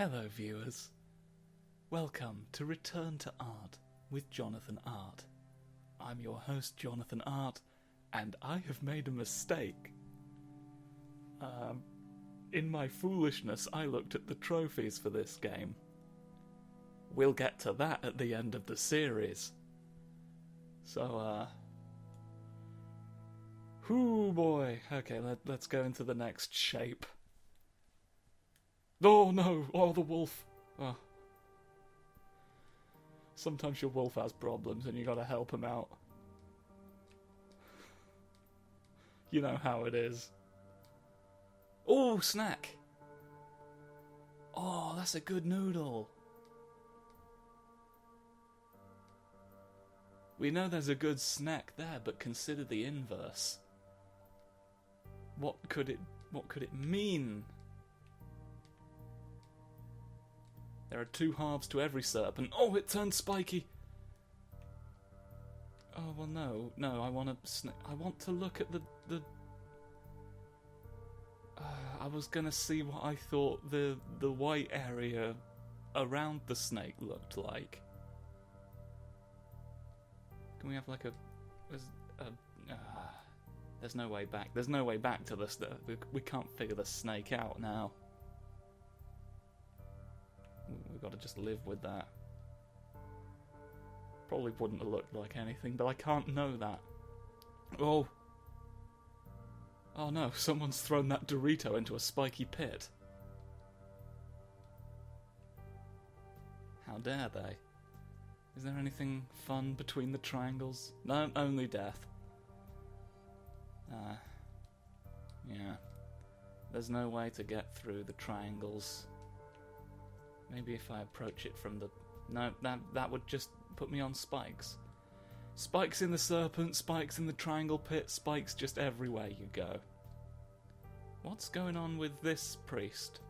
Hello viewers, welcome to Return to Art with Jonathan Art. I'm your host Jonathan Art, and I have made a mistake. In my foolishness I looked at the trophies for this game. We'll get to that at the end of the series. So, whoo boy, okay, let's go into the next shape. Oh no! Oh, the wolf! Oh. Sometimes your wolf has problems and you gotta help him out. You know how it is. Oh, snack! Oh, that's a good noodle. We know there's a good snack there, but consider the inverse. What could it mean? There are two halves to every serpent. Oh, it turned spiky. Oh well, no. I want to look at the. I was gonna see what I thought the white area around the snake looked like. Can we have like there's no way back. There's no way back to this. We can't figure the snake out now. We've got to just live with that. Probably wouldn't have looked like anything, but I can't know that. Oh! Oh no, someone's thrown that Dorito into a spiky pit. How dare they? Is there anything fun between the triangles? No, only death. Yeah. There's no way to get through the triangles. Maybe if I approach it from the... No, that would just put me on spikes. Spikes in the serpent, spikes in the triangle pit, spikes just everywhere you go. What's going on with this priest?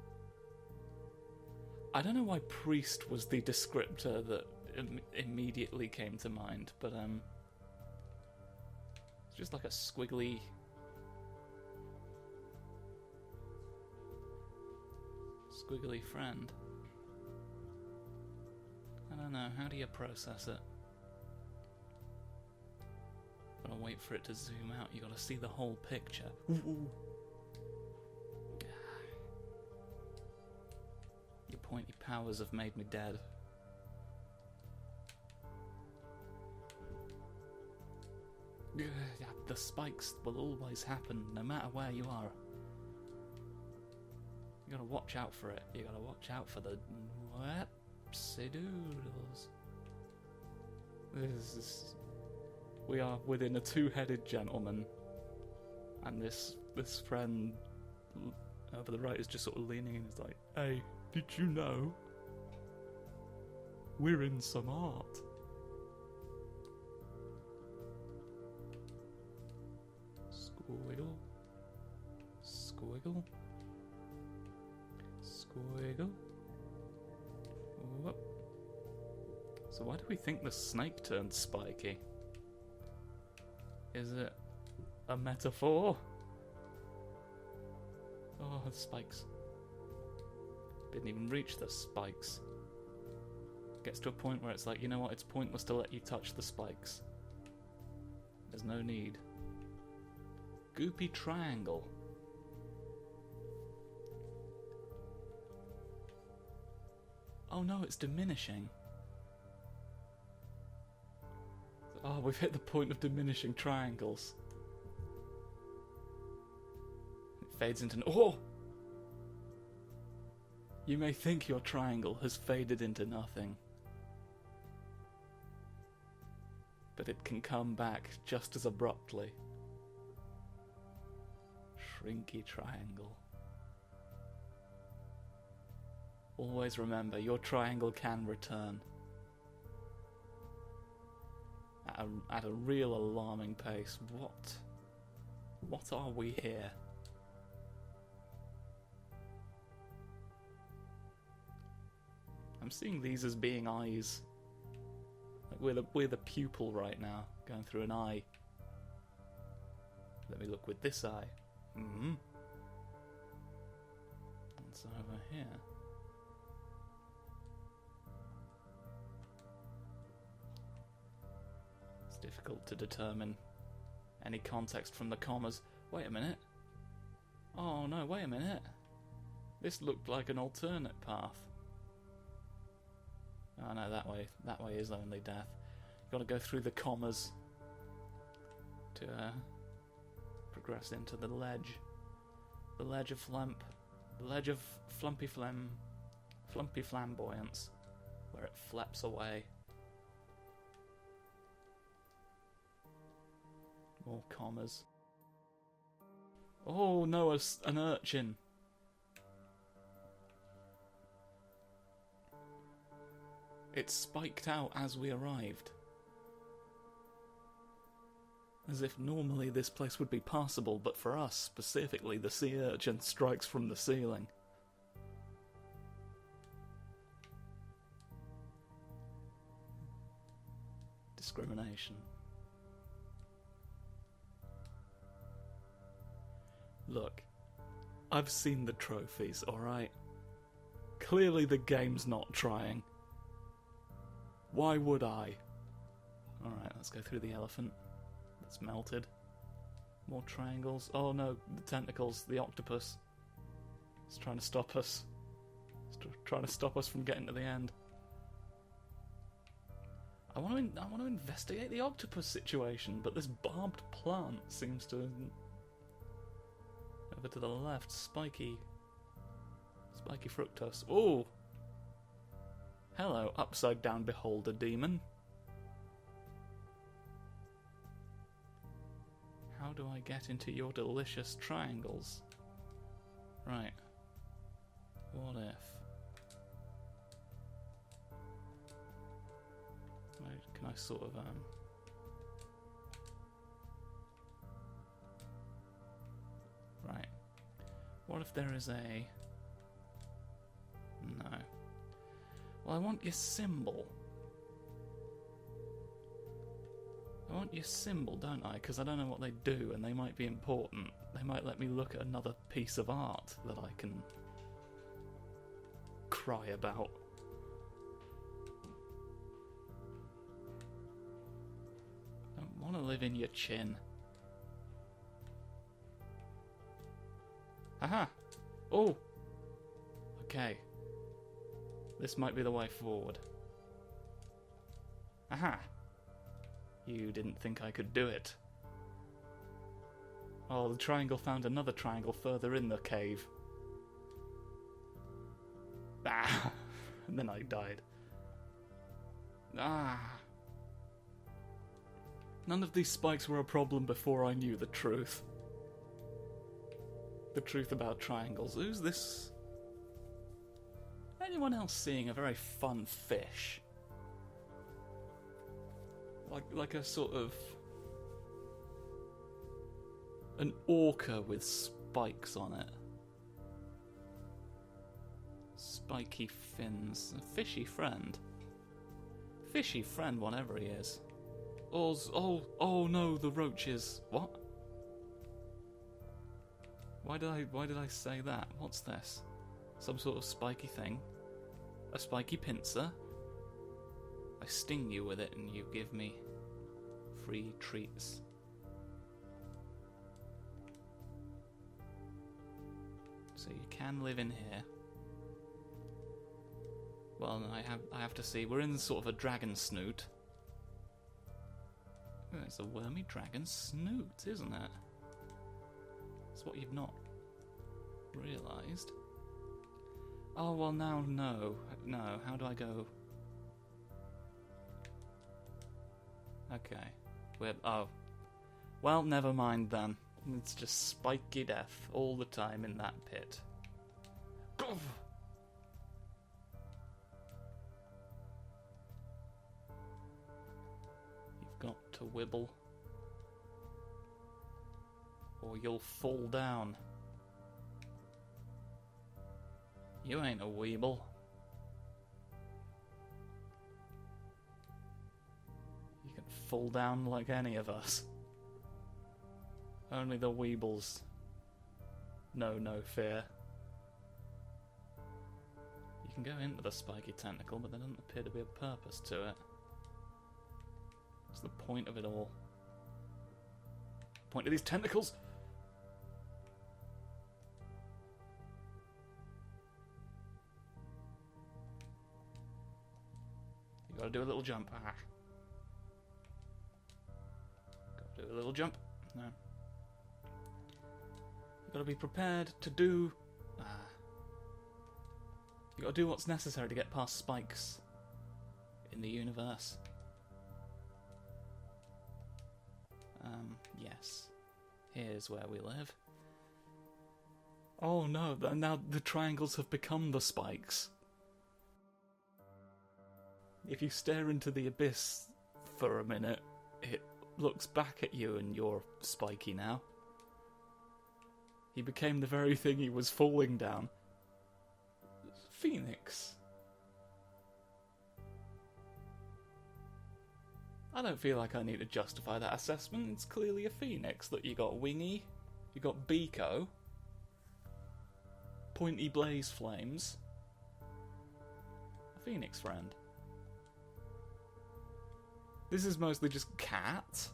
I don't know why priest was the descriptor that immediately came to mind, but it's just like a squiggly... squiggly friend. I don't know, how do you process it? Gotta wait for it to zoom out, you gotta see the whole picture. Ooh. Your pointy powers have made me dead. The spikes will always happen, no matter where you are. You gotta watch out for it, you gotta watch out for the... What? Doodles. We are within a two-headed gentleman, and this friend over the right is just sort of leaning and is like, "Hey, did you know we're in some art?" Squiggle, squiggle, squiggle. Whoop. So why do we think the snake turned spiky? Is it a metaphor? Oh, the spikes. Didn't even reach the spikes. Gets to a point where it's like, you know what, it's pointless to let you touch the spikes. There's no need. Goopy triangle. Oh no, it's diminishing. Oh, we've hit the point of diminishing triangles. It fades into... Oh! You may think your triangle has faded into nothing, but it can come back just as abruptly. Shrinky triangle. Always remember, your triangle can return. At a real alarming pace. What are we here? I'm seeing these as being eyes. Like we're the pupil right now, going through an eye. Let me look with this eye. Mm-hmm. What's over here? difficult to determine any context from the commas. Wait a minute. Oh no, wait a minute. This looked like an alternate path. Oh no, that way is only death. You've got to go through the commas to progress into the ledge. The ledge of flumpy flamboyance, where it flaps away. More commas. Oh no, an urchin. It spiked out as we arrived. As if normally this place would be passable, but for us, specifically, the sea urchin strikes from the ceiling. Discrimination. Look, I've seen the trophies, alright? Clearly the game's not trying. Why would I? Alright, let's go through the elephant. That's melted. More triangles. Oh no, the tentacles, the octopus. It's trying to stop us. It's trying to stop us from getting to the end. I want to investigate the octopus situation, but this barbed plant seems to... Over to the left, spiky fructose. Oh! Hello, upside down beholder demon. How do I get into your delicious triangles? Right. What if... Can I sort of, Right. What if there is a... No. Well, I want your symbol. I want your symbol, don't I? Because I don't know what they do, and they might be important. They might let me look at another piece of art that I can cry about. I don't want to live in your chin. Aha! Oh! Okay. This might be the way forward. Aha! You didn't think I could do it. Oh, the triangle found another triangle further in the cave. Ah! And then I died. Ah! None of these spikes were a problem before I knew the truth. The truth about triangles. Who's this? Anyone else seeing a very fun fish? Like a sort of... an orca with spikes on it. Spiky fins. A fishy friend. Fishy friend, whatever he is. Oh no, the roaches. What? Why did I say that? What's this? Some sort of spiky thing? A spiky pincer? I sting you with it and you give me free treats. So you can live in here. Well, I have to see. We're in sort of a dragon snoot. Oh, it's a wormy dragon snoot, isn't it? It's what you've not realised. Oh, well now, no. No, how do I go? Okay. Oh. Well, never mind then. It's just spiky death all the time in that pit. You've got to wibble. Or you'll fall down. You ain't a weeble. You can fall down like any of us. Only the weebles know no fear. You can go into the spiky tentacle, but there doesn't appear to be a purpose to it. What's the point of it all? Point of these tentacles? You gotta do a little jump. Ah. Gotta do a little jump. No. You gotta be prepared to do... Ah. You gotta do what's necessary to get past spikes in the universe. Yes. Here's where we live. Oh no, now the triangles have become the spikes. If you stare into the abyss for a minute, it looks back at you and you're spiky now. He became the very thing he was falling down. Phoenix. I don't feel like I need to justify that assessment. It's clearly a phoenix. Look, you got Wingy, you got Beako, Pointy Blaze Flames, a phoenix friend. This is mostly just cat.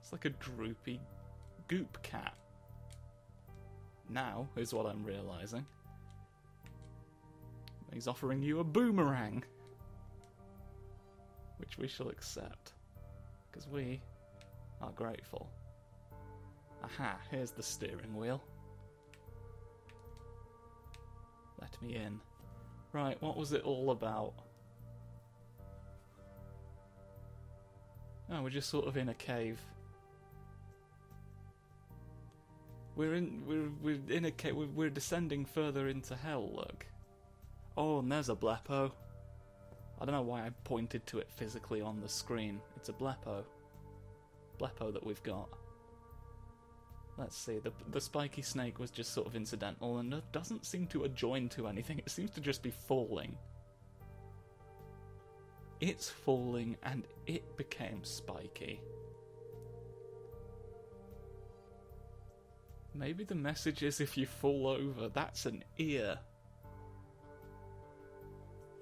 It's like a droopy goop cat. Now is what I'm realising. He's offering you a boomerang, which we shall accept, because we are grateful. Aha, here's the steering wheel. Let me in. Right, what was it all about? Oh, we're just sort of in a cave. We're in a cave. We're descending further into hell. Look. Oh, and there's a Blepo. I don't know why I pointed to it physically on the screen. It's a Blepo. Blepo that we've got. Let's see. The spiky snake was just sort of incidental, and it doesn't seem to adjoin to anything. It seems to just be falling. It's falling, and it became spiky. Maybe the message is if you fall over, that's an ear.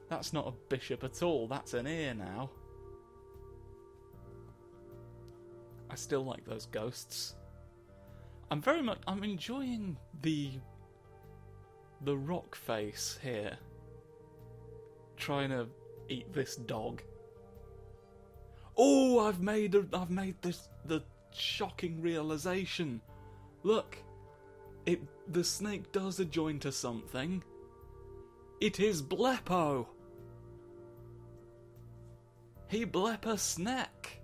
That's not a bishop at all, that's an ear now. I still like those ghosts. I'm enjoying the rock face here. Trying to eat this dog. Oh, I've made the shocking realization. Look, the snake does adjoin to something. It is Blepo. He blep a snack.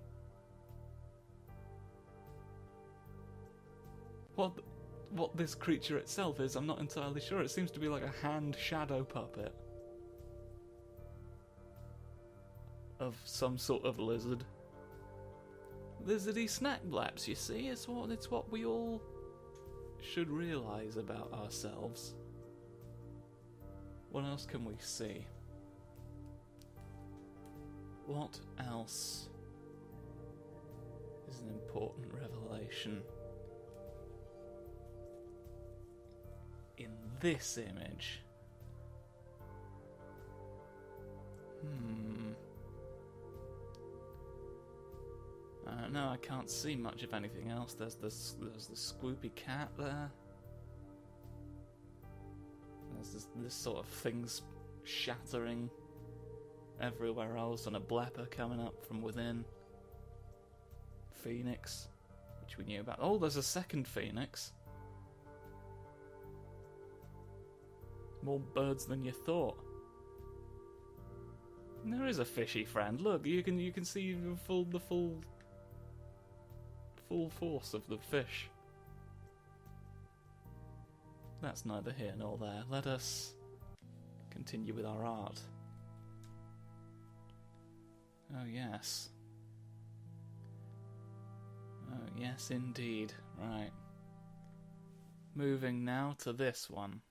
What this creature itself is, I'm not entirely sure. It seems to be like a hand shadow puppet of some sort of lizard. Lizardy snack blaps, you see? It's what we all should realise about ourselves. What else can we see? What else is an important revelation in this image? I don't know, I can't see much of anything else. There's the Squoopy cat there. There's this sort of things shattering everywhere else, and a Blepper coming up from within. Phoenix, which we knew about. Oh, there's a second Phoenix. More birds than you thought. And there is a fishy friend. Look, you can see the full force of the fish. That's neither here nor there. Let us continue with our art. Oh yes. Oh yes indeed. Right. Moving now to this one.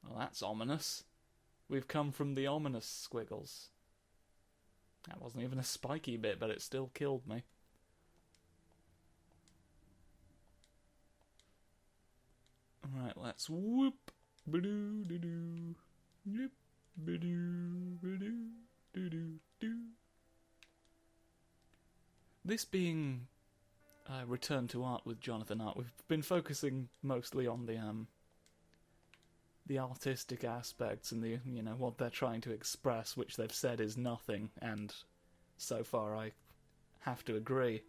Well, that's ominous. We've come from the ominous squiggles. That wasn't even a spiky bit, but it still killed me. Right, let's whoop. Ba-doo-doo-doo. Yep. This being Return to Art with Jonathan Art, we've been focusing mostly on the artistic aspects and the, you know, what they're trying to express, which they've said is nothing, and so far I have to agree.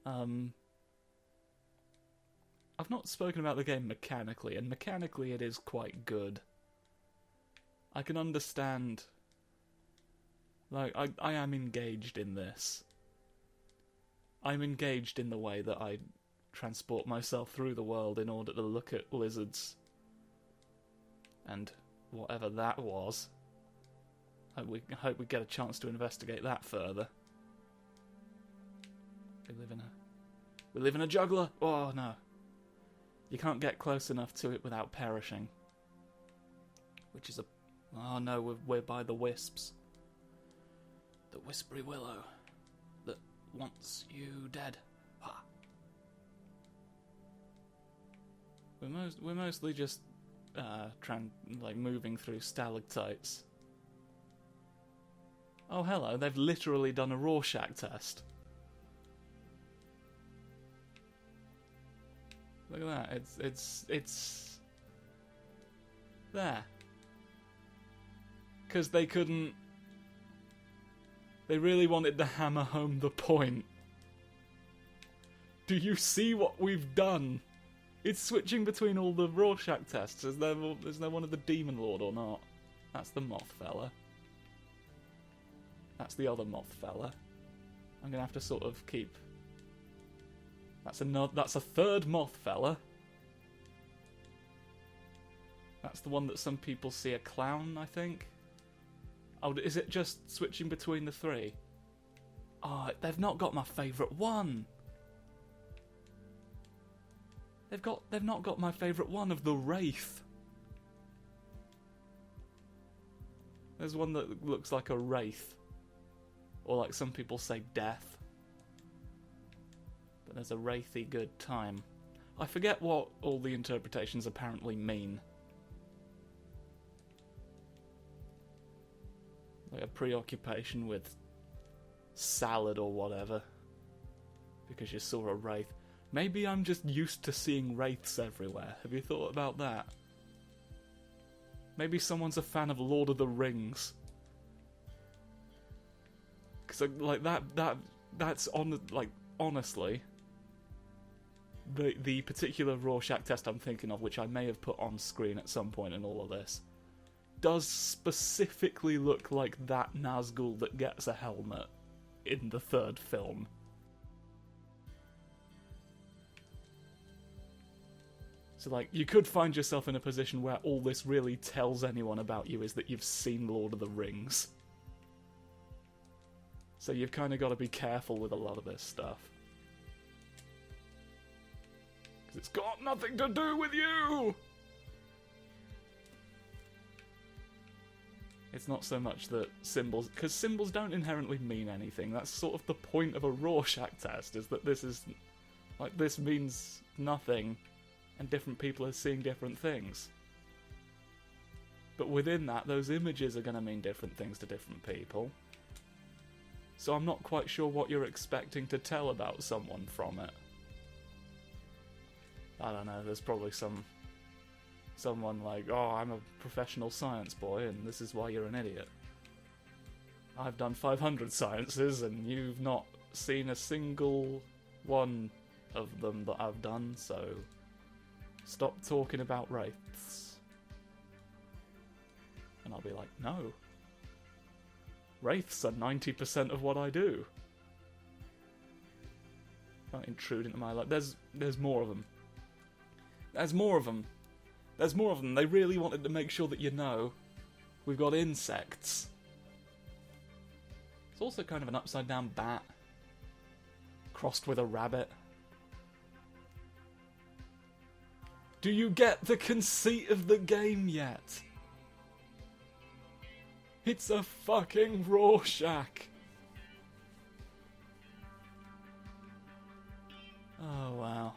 I've not spoken about the game mechanically, and mechanically it is quite good. I can understand, like, I am engaged in this. I'm engaged in the way that I transport myself through the world in order to look at lizards and whatever that was. I hope we get a chance to investigate that further. We live in a juggler! Oh no. You can't get close enough to it without perishing. Which is a... Oh no, we're by the wisps. The whispery willow that wants you dead. Ha! We're mostly just moving through stalactites. Oh hello, they've literally done a Rorschach test. Look at that, it's there. Because they couldn't... They really wanted to hammer home the point. Do you see what we've done? It's switching between all the Rorschach tests. Is there one of the Demon Lord or not? That's the moth fella. That's the other moth fella. I'm gonna have to sort of keep... That's a third moth fella. That's the one that some people see a clown, I think. Oh, is it just switching between the three? Oh, they've not got my favourite one. They've not got my favourite one of the Wraith. There's one that looks like a wraith. Or like some people say death. But there's a wraithy good time. I forget what all the interpretations apparently mean. Like a preoccupation with salad or whatever. Because you saw a wraith. Maybe I'm just used to seeing wraiths everywhere. Have you thought about that? Maybe someone's a fan of Lord of the Rings. Because like that's on like honestly the particular Rorschach test I'm thinking of, which I may have put on screen at some point in all of this, does specifically look like that Nazgul that gets a helmet in the third film. So, like, you could find yourself in a position where all this really tells anyone about you is that you've seen Lord of the Rings. So you've kind of got to be careful with a lot of this stuff. Because it's got nothing to do with you! It's not so much that symbols... Because symbols don't inherently mean anything. That's sort of the point of a Rorschach test, is that this is... Like, this means nothing. And different people are seeing different things. But within that, those images are going to mean different things to different people. So I'm not quite sure what you're expecting to tell about someone from it. I don't know, there's probably someone like, oh, I'm a professional science boy and this is why you're an idiot. I've done 500 sciences and you've not seen a single one of them that I've done, so... Stop talking about wraiths. And I'll be like, no. Wraiths are 90% of what I do. Don't intrude into my life. There's more of them. There's more of them. There's more of them. They really wanted to make sure that you know. We've got insects. It's also kind of an upside down bat. Crossed with a rabbit. Do you get the conceit of the game yet? It's a fucking Rorschach. Oh, wow.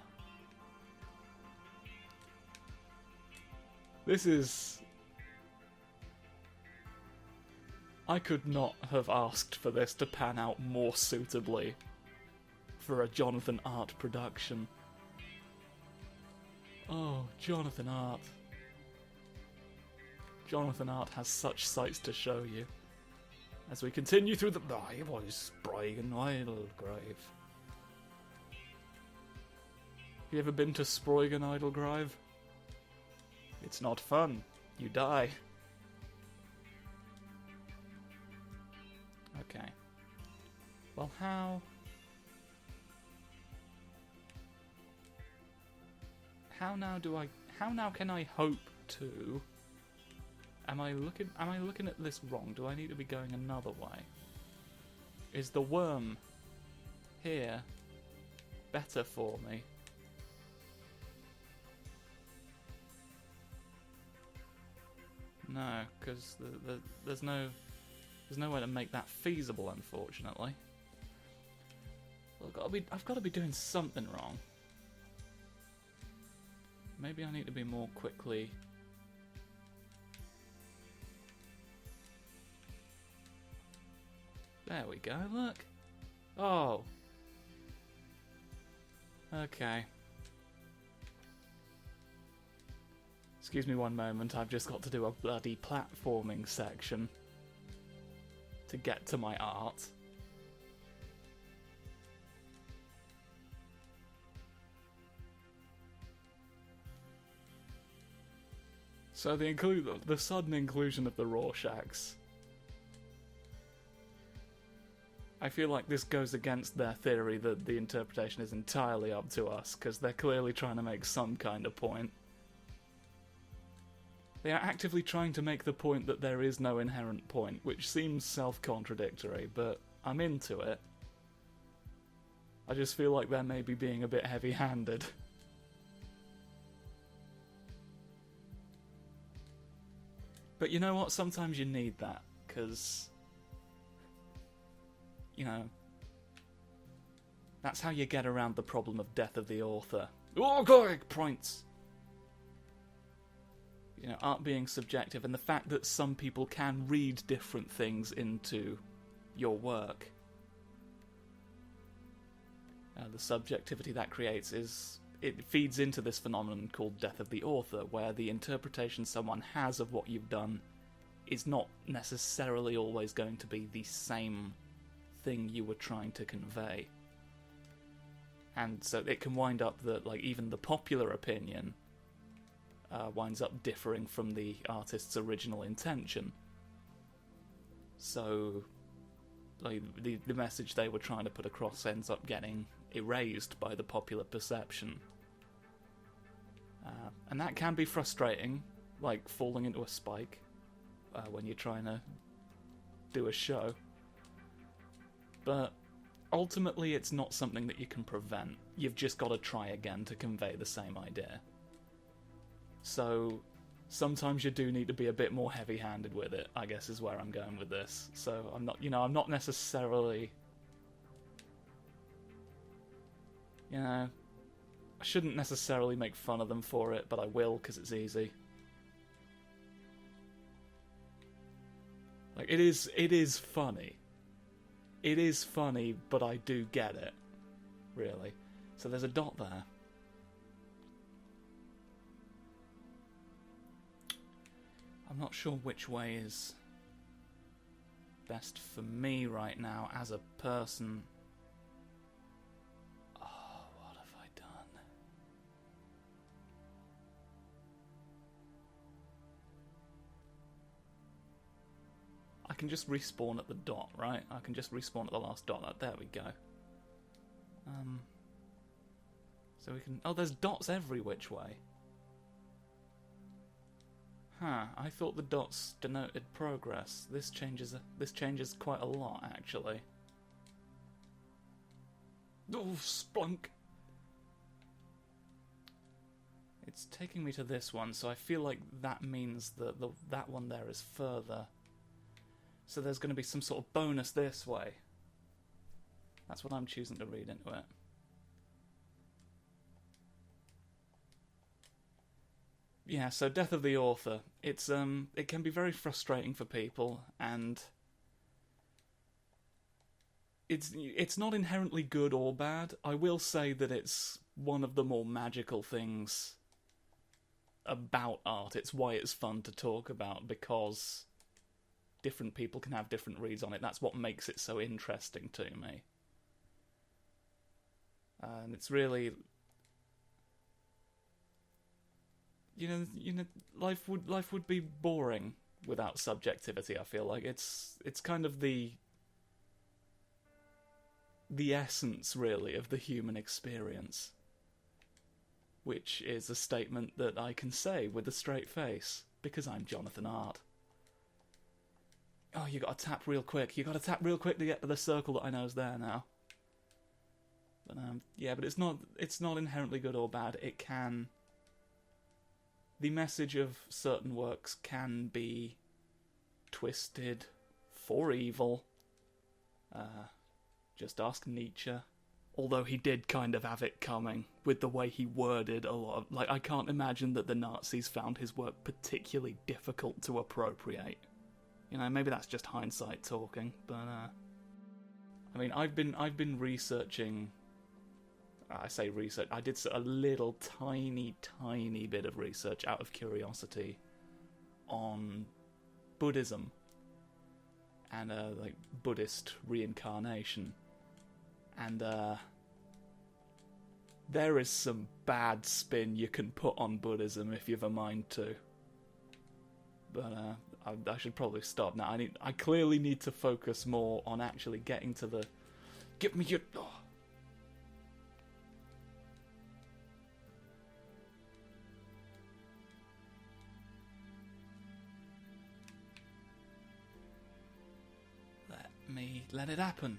I could not have asked for this to pan out more suitably for a Jonathan Art production. Oh, Jonathan Art. Jonathan Art has such sights to show you. As we continue through the... I was Spriggan Idlegrave. You ever been to Spriggan Idlegrave? It's not fun. You die. Okay. Well, how now can I hope to... Am I looking at this wrong? Do I need to be going another way? Is the worm here better for me? No, because there's no way to make that feasible, unfortunately. Well, I've got to be doing something wrong. Maybe I need to be more quickly... There we go, look. Oh. Okay. Excuse me one moment, I've just got to do a bloody platforming section to get to my art. So the sudden inclusion of the Rorschachs. I feel like this goes against their theory that the interpretation is entirely up to us, because they're clearly trying to make some kind of point. They are actively trying to make the point that there is no inherent point, which seems self-contradictory, but I'm into it. I just feel like they're maybe being a bit heavy-handed. But you know what? Sometimes you need that, because... You know, that's how you get around the problem of death of the author. Oh, God, points! You know, art being subjective, and the fact that some people can read different things into your work. The subjectivity that creates it feeds into this phenomenon called death of the author, where the interpretation someone has of what you've done is not necessarily always going to be the same thing you were trying to convey. And so it can wind up that, like, even the popular opinion winds up differing from the artist's original intention. So, like, the message they were trying to put across ends up getting erased by the popular perception. And that can be frustrating, like falling into a spike when you're trying to do a show. But ultimately it's not something that you can prevent. You've just got to try again to convey the same idea. So sometimes you do need to be a bit more heavy-handed with it, I guess is where I'm going with this. So I'm not necessarily... I shouldn't necessarily make fun of them for it, but I will, because it's easy. Like, it is funny. It is funny, but I do get it, really. So there's a dot there. I'm not sure which way is best for me right now as a person. Oh, what have I done? I can just respawn at the dot, right? I can just respawn at the last dot. There we go. So we can... Oh, there's dots every which way. Huh, I thought the dots denoted progress. This changes quite a lot, actually. Oh, splunk! It's taking me to this one, so I feel like that means that that one there is further. So there's going to be some sort of bonus this way. That's what I'm choosing to read into it. Yeah, so death of the author. It's it can be very frustrating for people, and it's not inherently good or bad. I will say that it's one of the more magical things about art. It's why it's fun to talk about, because different people can have different reads on it. That's what makes it so interesting to me. And it's really, you know, life would be boring without subjectivity. I feel like it's kind of the essence, really, of the human experience, which is a statement that I can say with a straight face because I'm Jonathan Art. Oh, you got to tap real quick. You got to tap real quick to get to the circle that I know is there now. But yeah, but it's not inherently good or bad. It can. The message of certain works can be twisted for evil. Just ask Nietzsche. Although he did kind of have it coming with the way he worded a lot of... Like, I can't imagine that the Nazis found his work particularly difficult to appropriate. You know, maybe that's just hindsight talking, but I mean, I've been researching. I say research. I did a little tiny bit of research out of curiosity on Buddhism and like Buddhist reincarnation, and there is some bad spin you can put on Buddhism if you've a mind to. But I should probably stop now. I clearly need to focus more on actually getting to the... Give me your... Oh. Let it happen.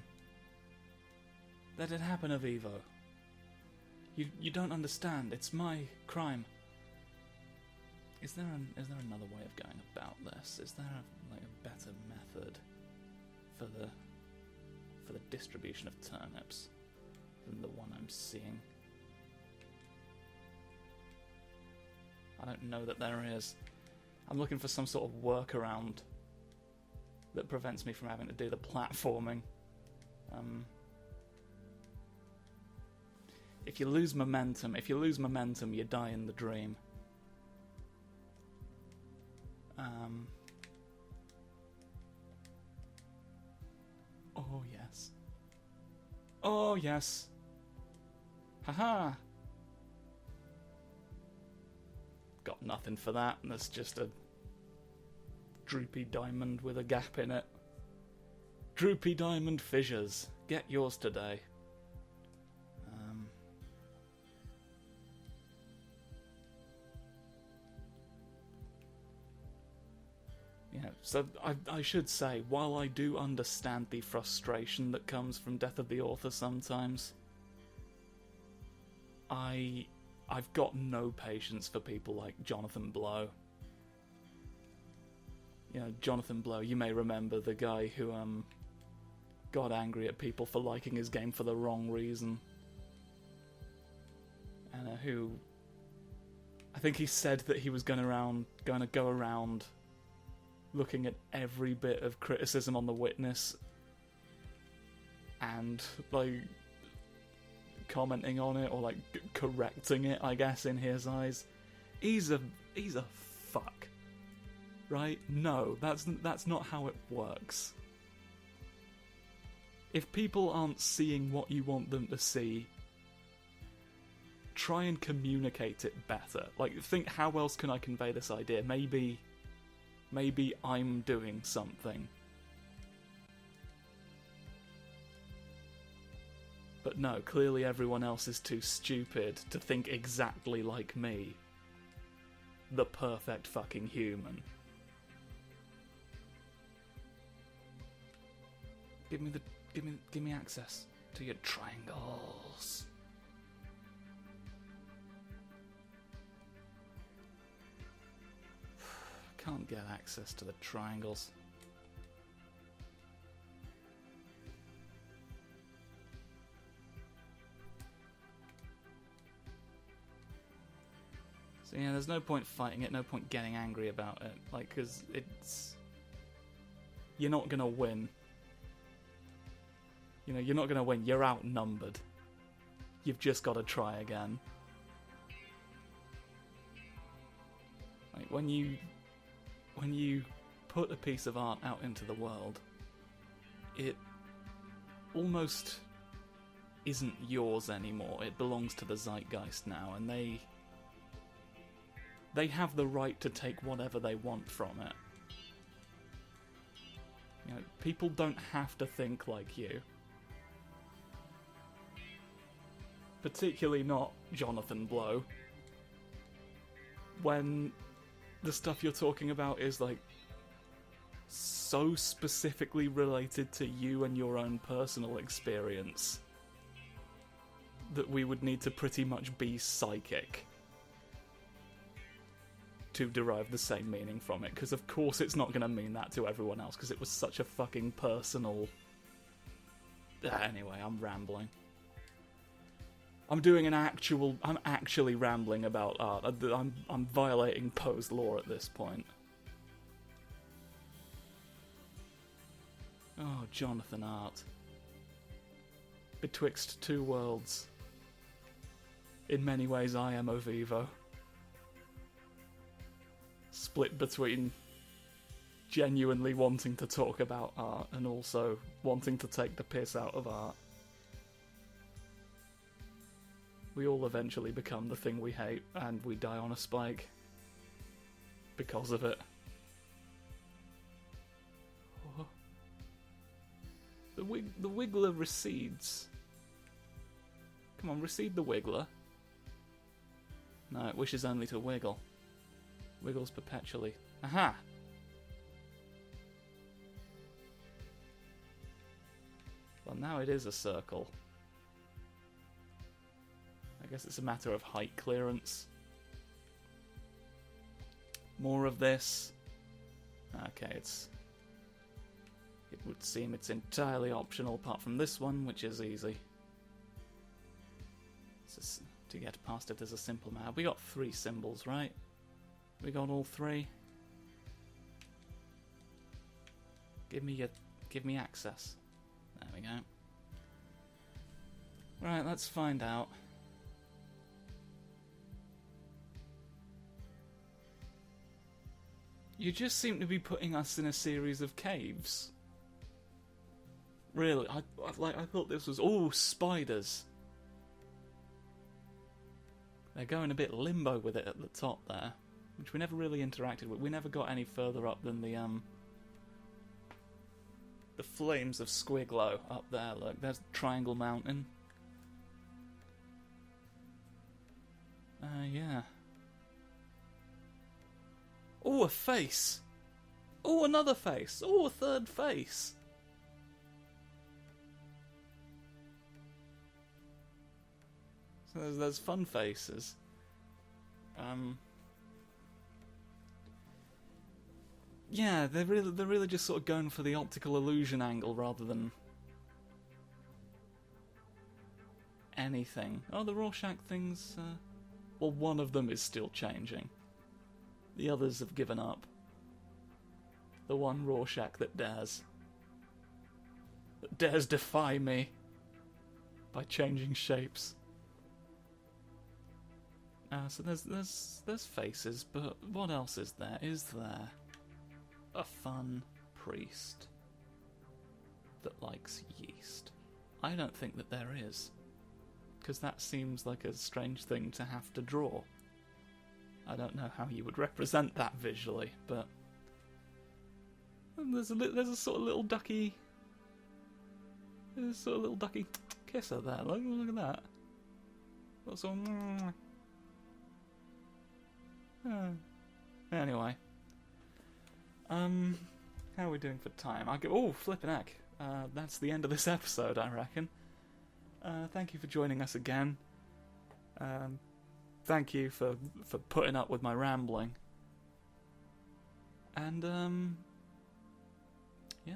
Let it happen, OVIVO. You don't understand. It's my crime. Is there another way of going about this? Is there a better method for the distribution of turnips than the one I'm seeing? I don't know that there is. I'm looking for some sort of workaround that prevents me from having to do the platforming. If you lose momentum, you die in the dream. Oh yes. Oh yes. Haha. Got nothing for that. That's just a droopy diamond with a gap in it. Droopy diamond fissures. Get yours today. Yeah, so I should say, while I do understand the frustration that comes from Death of the Author sometimes, I've got no patience for people like Jonathan Blow. You know, Jonathan Blow, you may remember the guy who got angry at people for liking his game for the wrong reason. And who... I think he said that he was going to go around looking at every bit of criticism on The Witness and, like, commenting on it, or, like, correcting it, I guess, in his eyes. He's a fuck. Right? No, that's not how it works. If people aren't seeing what you want them to see, try and communicate it better. Like, think, how else can I convey this idea? Maybe I'm doing something. But no, clearly everyone else is too stupid to think exactly like me. The perfect fucking human. Give me access to your triangles. Can't get access to the triangles. So yeah, there's no point fighting it, no point getting angry about it, like, because it's... You're not gonna win. You know, you're not going to win. You're outnumbered. You've just got to try again. Like, when you put a piece of art out into the world, it almost isn't yours anymore. It belongs to the zeitgeist now, and they have the right to take whatever they want from it. You know, people don't have to think like you. Particularly not Jonathan Blow. When the stuff you're talking about is, like, so specifically related to you and your own personal experience that we would need to pretty much be psychic to derive the same meaning from it, because of course it's not going to mean that to everyone else, because it was such a fucking personal... Anyway, I'm rambling. I'm actually rambling about art. I'm violating Poe's law at this point. Oh, Jonathan Art. Betwixt two worlds. In many ways, I am OVIVO. Split between genuinely wanting to talk about art and also wanting to take the piss out of art. We all eventually become the thing we hate, and we die on a spike because of it. Oh. The Wiggler recedes. Come on, recede the Wiggler. No, it wishes only to wiggle. Wiggles perpetually. Aha! Well, now it is a circle. I guess it's a matter of height clearance. More of this. Okay, it would seem it's entirely optional apart from this one, which is easy. To get past it is a simple matter. We got 3 symbols, right? We got all 3. Give me access. There we go. Right, let's find out. You just seem to be putting us in a series of caves. Really, I thought this was all spiders. They're going a bit limbo with it at the top there, which we never really interacted with. We never got any further up than the flames of Squiglow up there. Look, there's Triangle Mountain. Yeah. Oh, a face! Oh, another face! Oh, a third face! So there's fun faces. Yeah, they're really just sort of going for the optical illusion angle rather than anything. Oh, the Rorschach things. Well, one of them is still changing. The others have given up. The one Rorschach that dares defy me by changing shapes. So there's faces, but what else is there? Is there a fun priest that likes yeast? I don't think that there is, because that seems like a strange thing to have to draw. I don't know how you would represent that visually, but there's a sort of little ducky. There's a sort of little ducky kisser there. Look at that. Got some. Anyway, how are we doing for time? Flippin' heck. That's the end of this episode, I reckon. Thank you for joining us again. Thank you for putting up with my rambling. And, yeah.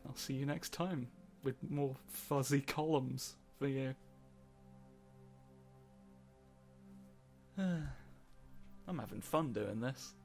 I'll see you next time with more fuzzy columns for you. I'm having fun doing this.